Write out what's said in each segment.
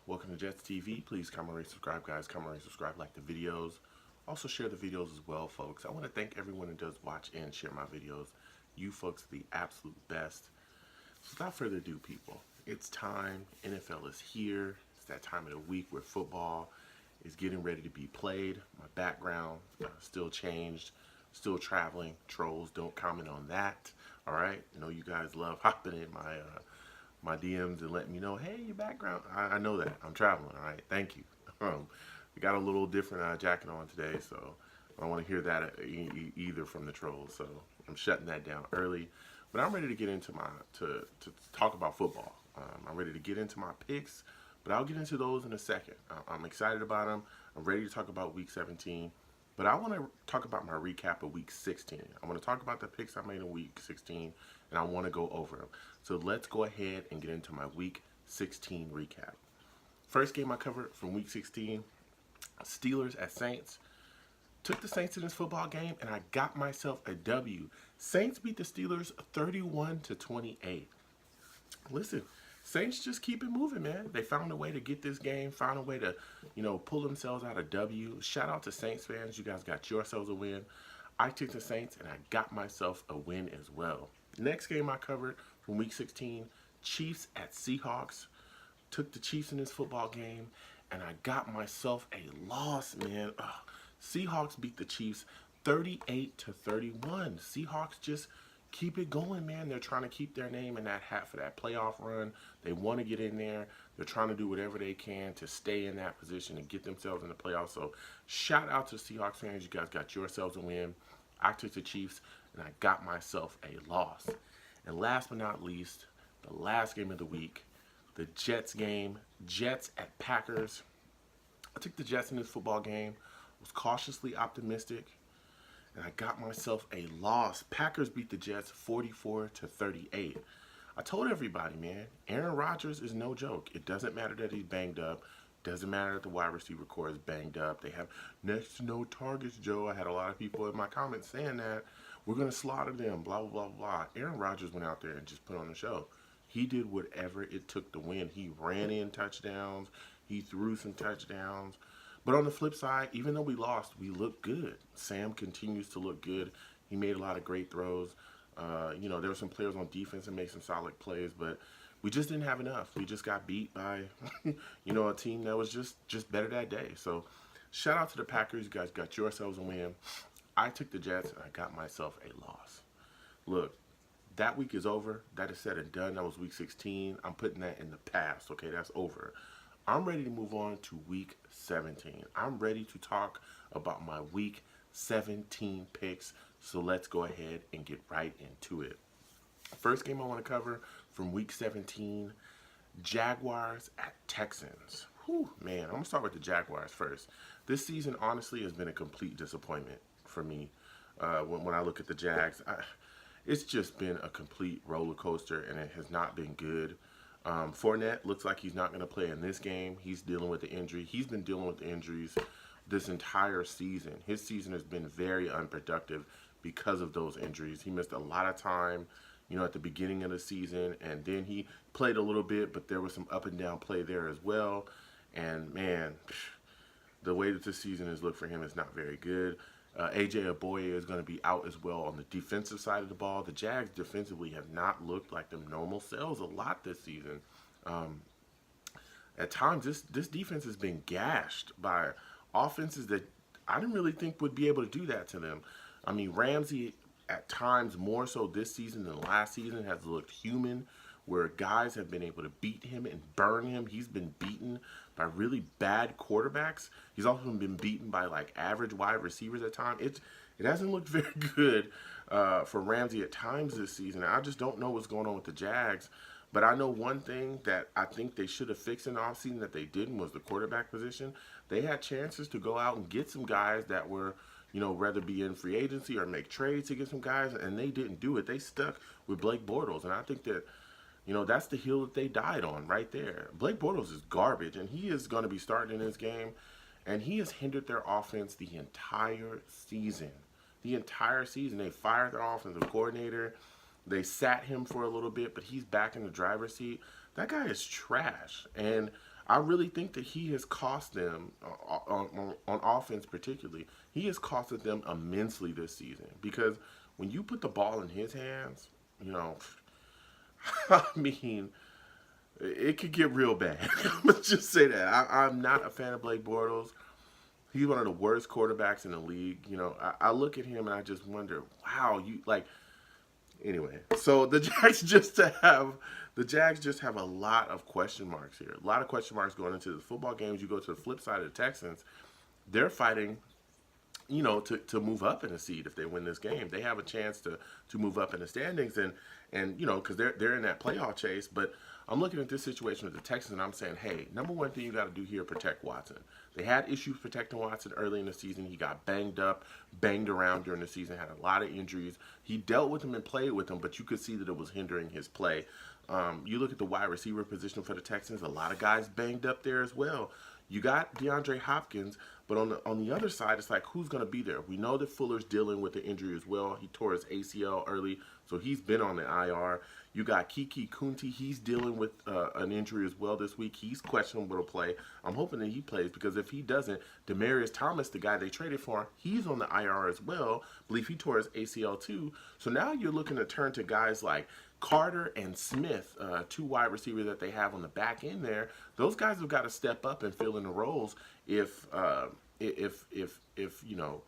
Welcome to Jets TV. Please comment, rate, subscribe, guys. Comment, rate, subscribe, like the videos. Also share the videos as well, folks. I want to thank everyone who does watch and share my videos. You folks are the absolute best. So without further ado, people, it's time. NFL is here. It's that time of the week where football is getting ready to be played. My background still changed. Still traveling. Trolls, don't comment on that. All right? I know you guys love hopping in my DMs and letting me know, hey, your background. I know that. I'm traveling, all right? Thank you. I got a little different jacket on today, so I don't want to hear that either from the trolls, so I'm shutting that down early. But I'm ready to get into to talk about football. I'm ready to get into my picks, but I'll get into those in a second. I'm excited about them. I'm ready to talk about Week 17. But I want to talk about my recap of Week 16. I want to talk about the picks I made in Week 16, and I want to go over them. So let's go ahead and get into my Week 16 recap. First game I covered from Week 16, Steelers at Saints. Took the Saints in this football game, and I got myself a W. Saints beat the Steelers 31-28. Listen, Saints just keep it moving, man. They found a way to get this game, found a way to, pull themselves out of W. Shout out to Saints fans. You guys got yourselves a win. I took the Saints, and I got myself a win as well. Next game I covered from Week 16, Chiefs at Seahawks. Took the Chiefs in this football game, and I got myself a loss, man. Seahawks beat the Chiefs 38-31. Seahawks just keep it going, man. They're trying to keep their name in that hat for that playoff run. They want to get in there. They're trying to do whatever they can to stay in that position and get themselves in the playoffs. So shout out to the Seahawks fans. You guys got yourselves a win. I took the Chiefs, and I got myself a loss. And last but not least, the last game of the week, the Jets game, Jets at Packers. I took the Jets in this football game. Was cautiously optimistic, and I got myself a loss. Packers beat the Jets 44-38. I told everybody, man, Aaron Rodgers is no joke. It doesn't matter that he's banged up. Doesn't matter that the wide receiver core is banged up. They have next to no targets, Joe. I had a lot of people in my comments saying that. We're going to slaughter them, blah, blah, blah, blah. Aaron Rodgers went out there and just put on the show. He did whatever it took to win. He ran in touchdowns. He threw some touchdowns. But on the flip side, even though we lost, we looked good. Sam continues to look good. He made a lot of great throws. There were some players on defense that made some solid plays, but we just didn't have enough. We just got beat by, a team that was just better that day. So shout out to the Packers. You guys got yourselves a win. I took the Jets, and I got myself a loss. Look, that week is over. That is said and done. That was Week 16. I'm putting that in the past, okay? That's over. I'm ready to move on to Week 17. I'm ready to talk about my Week 17 picks, so let's go ahead and get right into it. First game I want to cover from Week 17, Jaguars at Texans. Whew, man, I'm going to start with the Jaguars first. This season, honestly, has been a complete disappointment for me. When I look at the Jags, it's just been a complete roller coaster, and it has not been good. Fournette looks like he's not going to play in this game. He's dealing with the injury. He's been dealing with the injuries this entire season. His season has been very unproductive because of those injuries. He missed a lot of time, at the beginning of the season, and then he played a little bit, but there was some up and down play there as well. And, man, the way that this season has looked for him is not very good. A.J. Aboye is going to be out as well on the defensive side of the ball. The Jags defensively have not looked like their normal selves a lot this season. At times, this defense has been gashed by offenses that I didn't really think would be able to do that to them. I mean, Ramsey, at times more so this season than last season, has looked human, where guys have been able to beat him and burn him. He's been beaten by really bad quarterbacks. He's also been beaten by average wide receivers at times. It hasn't looked very good for Ramsey at times this season. I just don't know what's going on with the Jags. But I know one thing that I think they should have fixed in the offseason that they didn't was the quarterback position. They had chances to go out and get some guys that were, rather be in free agency or make trades to get some guys, and they didn't do it. They stuck with Blake Bortles, and I think that that's the hill that they died on right there. Blake Bortles is garbage, and he is going to be starting in this game, and he has hindered their offense the entire season. The entire season. They fired their offensive coordinator. They sat him for a little bit, but he's back in the driver's seat. That guy is trash, and I really think that he has cost them on offense, particularly. He has costed them immensely this season because when you put the ball in his hands, you know, I mean, it could get real bad. Let's just say that. I'm not a fan of Blake Bortles. He's one of the worst quarterbacks in the league. You know, I look at him and I just wonder, wow, you like. Anyway, so the Jags just have a lot of question marks here. A lot of question marks going into the football games. You go to the flip side of the Texans, they're fighting, you know, to move up in the seed if they win this game. They have a chance to move up in the standings and you know, because they're in that playoff chase. But I'm looking at this situation with the Texans and I'm saying, hey, number one thing you got to do here, protect Watson. They had issues protecting Watson early in the season. He got banged up, banged around during the season, had a lot of injuries. He dealt with them and played with them, but you could see that it was hindering his play. You look at the wide receiver position for the Texans, a lot of guys banged up there as well. You got DeAndre Hopkins, but on the other side, it's like, who's going to be there? We know that Fuller's dealing with the injury as well. He tore his ACL early, so he's been on the IR. You got Kiki Kunti. He's dealing with an injury as well this week. He's questionable to play. I'm hoping that he plays because if he doesn't, Demaryius Thomas, the guy they traded for, he's on the IR as well. I believe he tore his ACL too. So now you're looking to turn to guys like Carter and Smith, two wide receivers that they have on the back end there. Those guys have got to step up and fill in the roles if you know,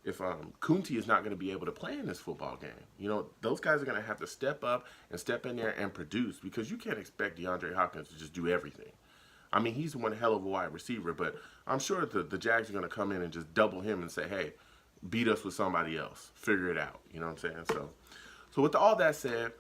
if Kunti is not going to be able to play in this football game. You know, those guys are going to have to step up and step in there and produce because you can't expect DeAndre Hopkins to just do everything. I mean, he's one hell of a wide receiver, but I'm sure the Jags are going to come in and just double him and say, hey, beat us with somebody else. Figure it out. You know what I'm saying? So with all that said,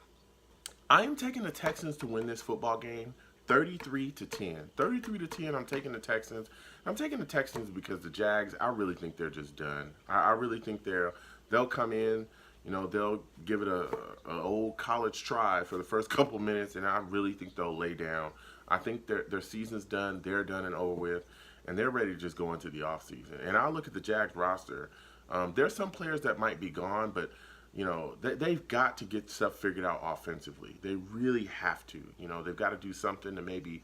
I am taking the Texans to win this football game 33-10. 33-10, I'm taking the Texans. I'm taking the Texans because the Jags, I really think they're just done. I really think they'll come in, you know, they'll give it a old college try for the first couple minutes, and I really think they'll lay down. I think their season's done, they're done and over with, and they're ready to just go into the offseason. And I look at the Jags roster. There's some players that might be gone, but you know, they've got to get stuff figured out offensively. They really have to. You know, they've got to do something to maybe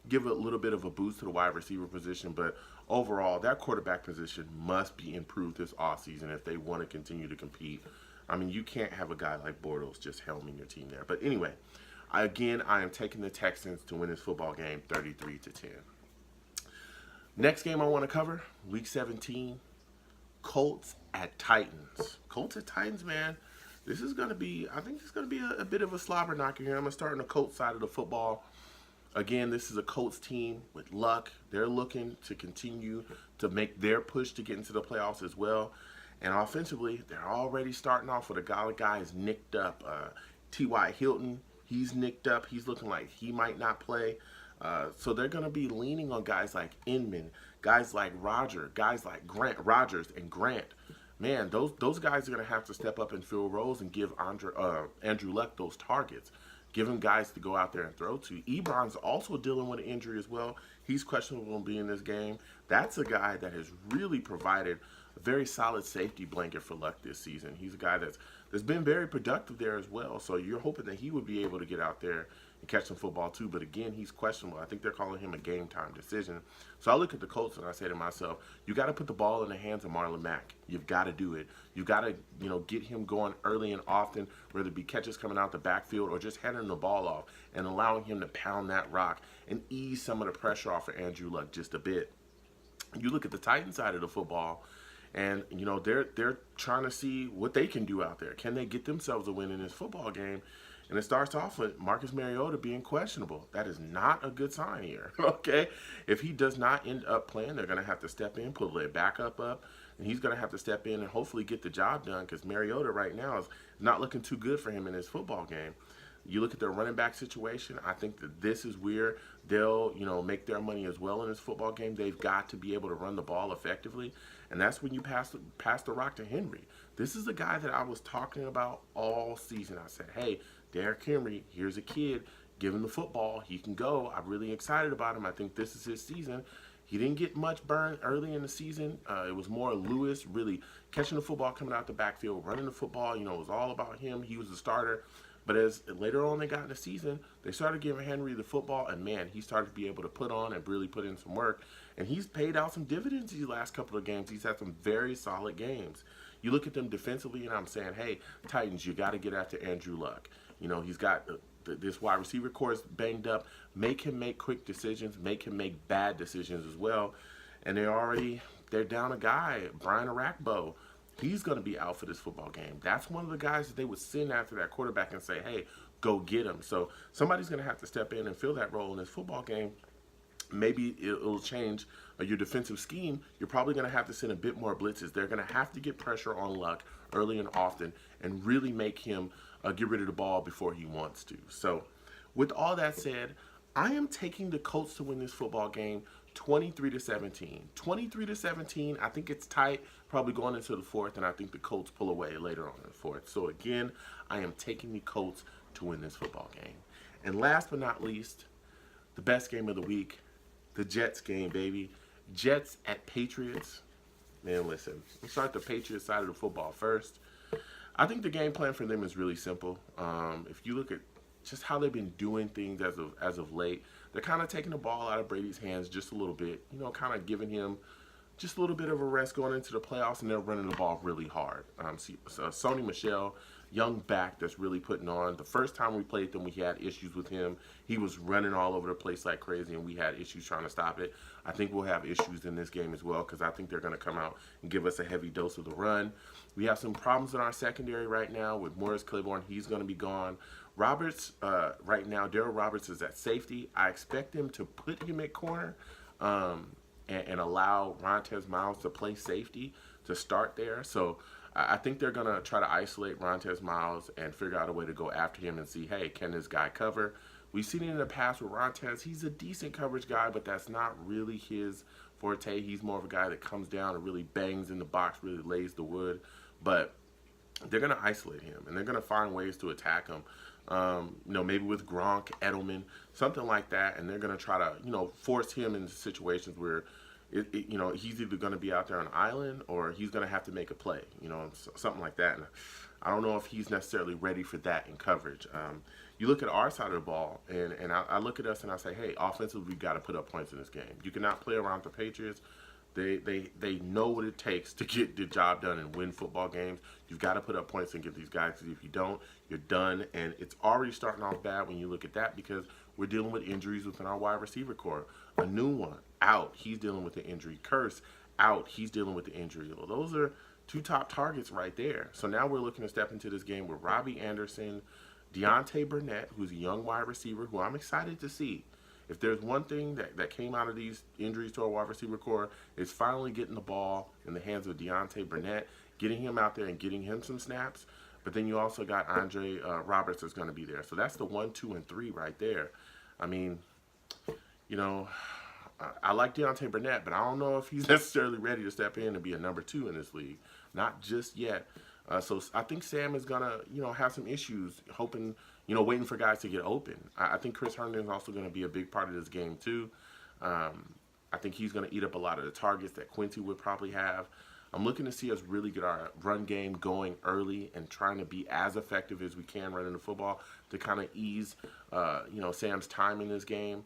give a little bit of a boost to the wide receiver position. But overall, that quarterback position must be improved this offseason if they want to continue to compete. I mean, you can't have a guy like Bortles just helming your team there. But anyway, I am taking the Texans to win this football game 33-10. Next game I want to cover, Week 17. Colts at Titans. Colts at Titans, man. This is going to be, I think it's going to be a bit of a slobber knocker here. I'm going to start on the Colts side of the football. Again, this is a Colts team with luck. They're looking to continue to make their push to get into the playoffs as well. And offensively, they're already starting off with a guy is nicked up. T.Y. Hilton, he's nicked up. He's looking like he might not play. So they're going to be leaning on guys like Inman, guys like guys like Rogers and Grant. Man, those guys are going to have to step up and fill roles and give Andrew Luck those targets. Give him guys to go out there and throw to. Ebron's also dealing with an injury as well. He's questionable to be in this game. That's a guy that has really provided a very solid safety blanket for Luck this season. He's a guy that's been very productive there as well. So you're hoping that he would be able to get out there and catch some football too. But again, he's questionable. I think they're calling him a game time decision. So I look at the Colts and I say to myself, you got to put the ball in the hands of Marlon Mack. You've got to do it. You've got to, you know, get him going early and often, whether it be catches coming out the backfield or just handing the ball off and allowing him to pound that rock and ease some of the pressure off of Andrew Luck just a bit. You look at the Titans side of the football, and you know they're trying to see what they can do out there. Can they get themselves a win in this football game? And it starts off with Marcus Mariota being questionable. That is not a good sign here, okay? If he does not end up playing, they're going to have to step in, put a backup up, and he's going to have to step in and hopefully get the job done because Mariota right now is not looking too good for him in this football game. You look at their running back situation, I think that this is where they'll, you know, make their money as well in this football game. They've got to be able to run the ball effectively, and that's when you pass the rock to Henry. This is the guy that I was talking about all season. I said, hey, Derrick Henry, here's a kid. Give him the football. He can go. I'm really excited about him. I think this is his season. He didn't get much burn early in the season. It was more Lewis really catching the football, coming out the backfield, running the football. You know, it was all about him. He was the starter. But as later on they got in the season, they started giving Henry the football, and man, he started to be able to put on and really put in some work. And he's paid out some dividends these last couple of games. He's had some very solid games. You look at them defensively, and I'm saying, hey, Titans, you got to get after Andrew Luck. You know, he's got this wide receiver core is banged up. Make him make quick decisions. Make him make bad decisions as well. And they're down a guy, Brian Arakbo. He's going to be out for this football game. That's one of the guys that they would send after that quarterback and say, hey, go get him. So somebody's going to have to step in and fill that role in this football game. Maybe it'll change your defensive scheme. You're probably going to have to send a bit more blitzes. They're going to have to get pressure on Luck early and often and really make him get rid of the ball before he wants to. So with all that said, I am taking the Colts to win this football game 23-17. 23-17, I think it's tight, probably going into the fourth, and I think the Colts pull away later on in the fourth. So again, I am taking the Colts to win this football game. And last but not least, the best game of the week, the Jets game, baby. Jets at Patriots. Man, listen, let's start the Patriots side of the football first. I think the game plan for them is really simple. If you look at just how they've been doing things as of late, they're kind of taking the ball out of Brady's hands just a little bit, you know, kind of giving him just a little bit of a rest going into the playoffs, and they're running the ball really hard. So Sony Michel, young back that's really putting on. The first time we played them, we had issues with him. He was running all over the place like crazy, and we had issues trying to stop it. I think we'll have issues in this game as well, because I think they're going to come out and give us a heavy dose of the run. We have some problems in our secondary right now with Morris Claiborne. He's going to be gone. Roberts, right now, Darryl Roberts is at safety. I expect them to put him at corner and allow Rontez Miles to play safety to start there. So I think they're going to try to isolate Rontez Miles and figure out a way to go after him and see, hey, can this guy cover? We've seen it in the past with Rontez. He's a decent coverage guy, but that's not really his forte. He's more of a guy that comes down and really bangs in the box, really lays the wood. But they're going to isolate him, and they're going to find ways to attack him. You know, maybe with Gronk, Edelman, something like that, and they're going to try to, you know, force him into situations where, you know, he's either going to be out there on an island or he's going to have to make a play, you know, something like that. And I don't know if he's necessarily ready for that in coverage. You look at our side of the ball, and I look at us and I say, hey, offensively, we've got to put up points in this game. You cannot play around the Patriots. They know what it takes to get the job done and win football games. You've got to put up points and get these guys, because if you don't, you're done. And it's already starting off bad when you look at that, because we're dealing with injuries within our wide receiver core. A new one, out. He's dealing with the injury. Curse, out. He's dealing with the injury. Well, those are two top targets right there. So now we're looking to step into this game with Robbie Anderson, Deontay Burnett, who's a young wide receiver who I'm excited to see. If there's one thing that came out of these injuries to our wide receiver core, it's finally getting the ball in the hands of Deontay Burnett, getting him out there and getting him some snaps. But then you also got Andre Roberts that's going to be there. So that's the 1, 2, and 3 right there. I mean, you know, I like Deontay Burnett, but I don't know if he's necessarily ready to step in and be a number 2 in this league. Not just yet. So I think Sam is going to, you know, have some issues, hoping, you know, waiting for guys to get open. I think Chris Herndon is also going to be a big part of this game too. I think he's going to eat up a lot of the targets that Quincy would probably have. I'm looking to see us really get our run game going early and trying to be as effective as we can running the football to kind of ease, you know, Sam's time in this game.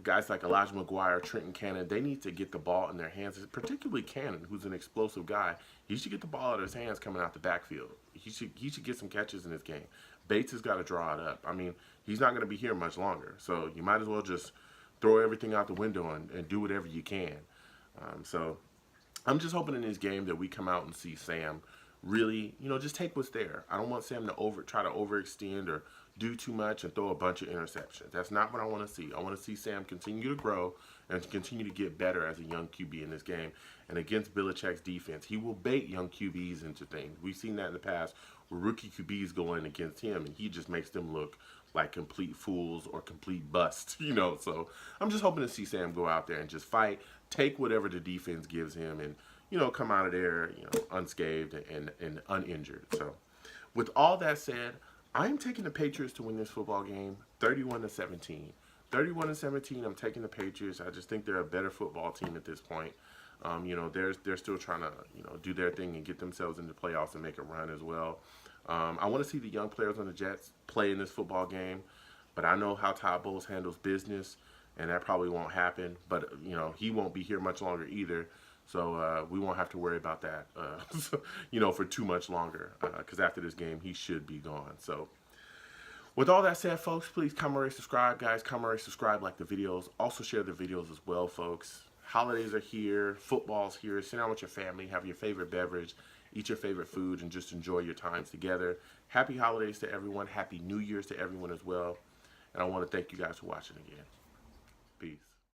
Guys like Elijah McGuire, Trenton Cannon, they need to get the ball in their hands, particularly Cannon, who's an explosive guy. He should get the ball out of his hands coming out the backfield. He should get some catches in this game. Bates has got to draw it up. I mean, he's not going to be here much longer, so you might as well just throw everything out the window and do whatever you can. So I'm just hoping in this game that we come out and see Sam really, you know, just take what's there. I don't want Sam to try to overextend or do too much and throw a bunch of interceptions. That's not what I want to see. I want to see Sam continue to grow and to continue to get better as a young QB in this game. And against Belichick's defense, he will bait young QBs into things. We've seen that in the past where rookie QBs go in against him and he just makes them look like complete fools or complete busts, you know. So I'm just hoping to see Sam go out there and just fight, take whatever the defense gives him, and, you know, come out of there, you know, unscathed and uninjured. So with all that said, I'm taking the Patriots to win this football game 31-17. 31-17, I'm taking the Patriots. I just think they're a better football team at this point. You know, they're still trying to, you know, do their thing and get themselves into the playoffs and make a run as well. I want to see the young players on the Jets play in this football game, but I know how Todd Bowles handles business, and that probably won't happen. But he won't be here much longer either, so we won't have to worry about that, for too much longer. Because after this game, he should be gone. So, with all that said, folks, please comment, rate, subscribe, guys. Comment, rate, subscribe, like the videos. Also share the videos as well, folks. Holidays are here. Football's here. Sit down with your family. Have your favorite beverage. Eat your favorite food and just enjoy your times together. Happy holidays to everyone. Happy New Year's to everyone as well. And I want to thank you guys for watching again. Peace.